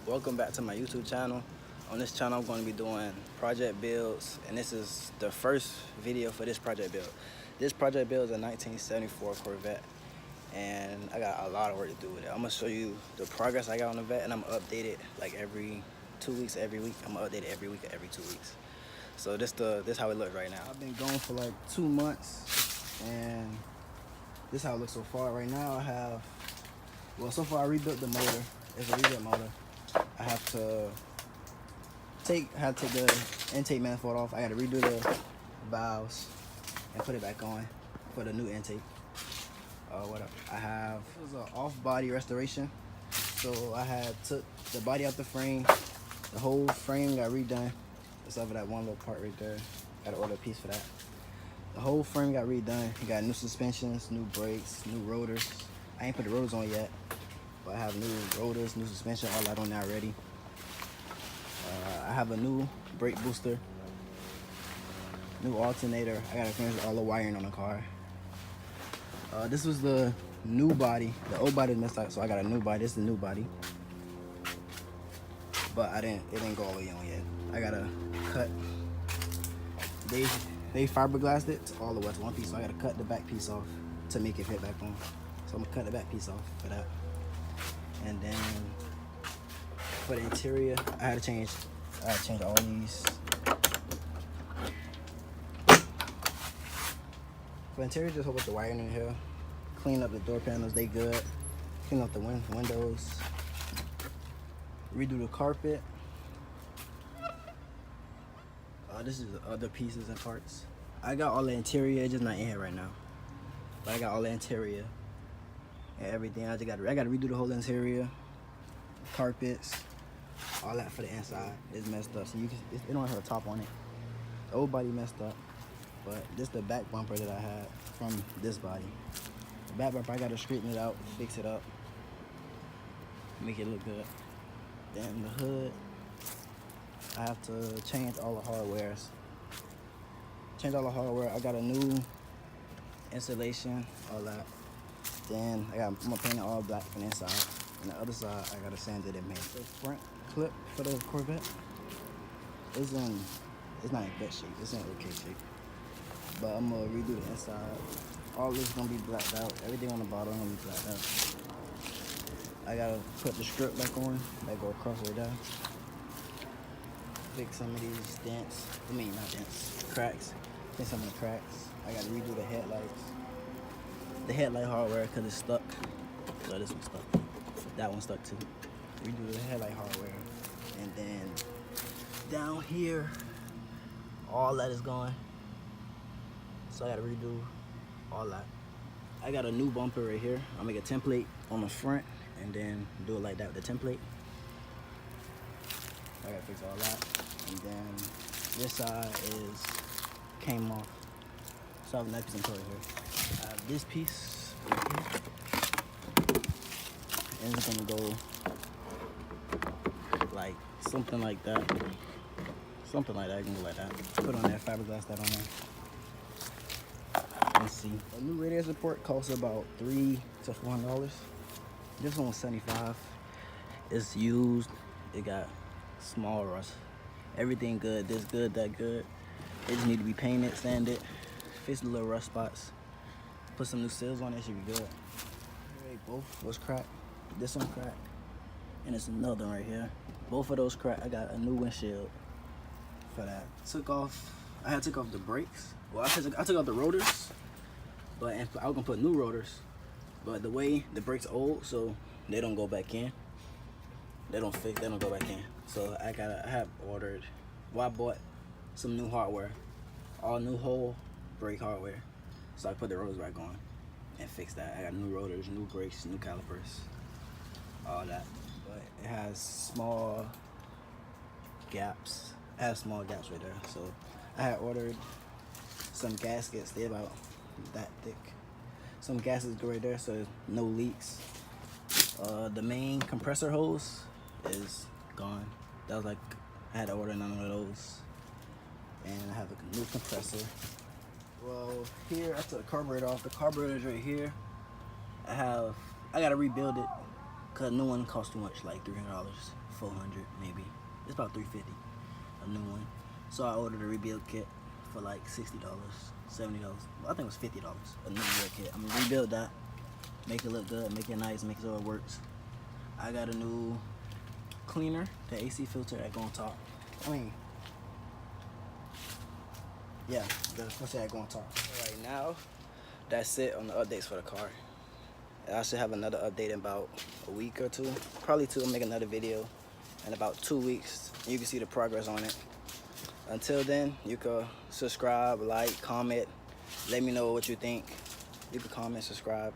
Welcome back to my YouTube channel. On this channel I'm going to be doing project builds, and this is the first video for this project build. This project build is a 1974 Corvette, and I got a lot of work to do with it. I'm going to show you the progress I got on the vet, and I'm going to update it like every 2 weeks, every week. I'm going to update it every week, every 2 weeks. So this how it looks right now. I've been going for like 2 months, and this is how it looks so far. Right now I have, well, so far I rebuilt the motor. It's a rebuilt motor. I have to take the intake manifold off. I got to redo the valves and put it back on for the new intake. What I have is an off-body restoration. So I had took the body out the frame. The whole frame got redone, except for that one little part right there. Got to order a piece for that. The whole frame got redone. You got new suspensions, new brakes, new rotors. I ain't put the rotors on yet, but I have new rotors, new suspension, all that on there already. I have a new brake booster, new alternator. I gotta finish all the wiring on the car. This was the new body. The old body messed up, so I got a new body. This is the new body, but it didn't go all the way on yet. I gotta cut. They fiberglassed it all the way to one piece, so I gotta cut the back piece off to make it fit back on. So I'm gonna cut the back piece off for that. And then for the interior, I had to change all these. For interior, just hold up the wiring in here, clean up the door panels, they good. Clean up the windows, redo the carpet. This is the other pieces and parts. I got all the interior, it's just not in here right now. But I got all the interior and everything. I gotta redo the whole interior, carpets, all that for the inside. It's messed up, so it don't have a top on it. The old body messed up, but this is the back bumper that I had from this body. The back bumper, I gotta straighten it out, fix it up, make it look good. Then the hood, I have to change all the hardwares. I got a new installation, all that. Then I'm gonna paint it all black from the inside. And the other side, I gotta sand it and paint. The front clip for the Corvette it's not in good shape. It's in okay shape. But I'm gonna redo the inside. All this is gonna be blacked out. Everything on the bottom gonna be blacked out. I gotta put the strip back on that go across right there. Fix some of these dents. Not dents, cracks. Fix some of the cracks. I gotta redo the headlights. The headlight hardware, because it's stuck. So this one's stuck. That one's stuck too. Redo the headlight hardware. And then down here, all that is gone. So I gotta redo all that. I got a new bumper right here. I'll make a template on the front and then do it like that with the template. I gotta fix all that. And then this side came off. So I have a nice piece of color here. I have this piece right here. And it's gonna go like something like that. Something like that, you can go like that. Put on that fiberglass that on there. Let's see. A new radiator support costs about $300 to $400. This one was $75. It's used. It got small rust. Everything good. This good, that good. It just need to be painted, sanded, fix the little rust spots. Put some new seals on it, should be good. Both was cracked. This one cracked, and it's another one right here. Both of those cracked. I got a new windshield for that. I had to take off the brakes. Well, I took off the rotors, but I was gonna put new rotors. But the way the brakes are old, so they don't go back in. They don't go back in. So I bought some new hardware, all new whole brake hardware. So I put the rotors back on and fixed that. I got new rotors, new brakes, new calipers, all that. But it has small gaps. It has small gaps right there. So I had ordered some gaskets. They're about that thick. Some gaskets go right there, so no leaks. The main compressor hose is gone. That was like, I had to order none of those. And I have a new compressor. Well, here I took the carburetor off. The carburetor's right here. I gotta rebuild it. Cause new one costs too much, like $300, $400 maybe. It's about $350, a new one. So I ordered a rebuild kit for like $60, $70. Well, I think it was $50. A new rebuild kit. I'm gonna rebuild that, make it look good, make it nice, make it so it works. I got a new cleaner, the AC filter that go on top. I mean, yeah, the filter that go on top. Right now, that's it on the updates for the car. I should have another update in about a week or two, probably two. I'll make another video in about 2 weeks. You can see the progress on it. Until then, you can subscribe, like, comment, let me know what you think. You can comment, subscribe.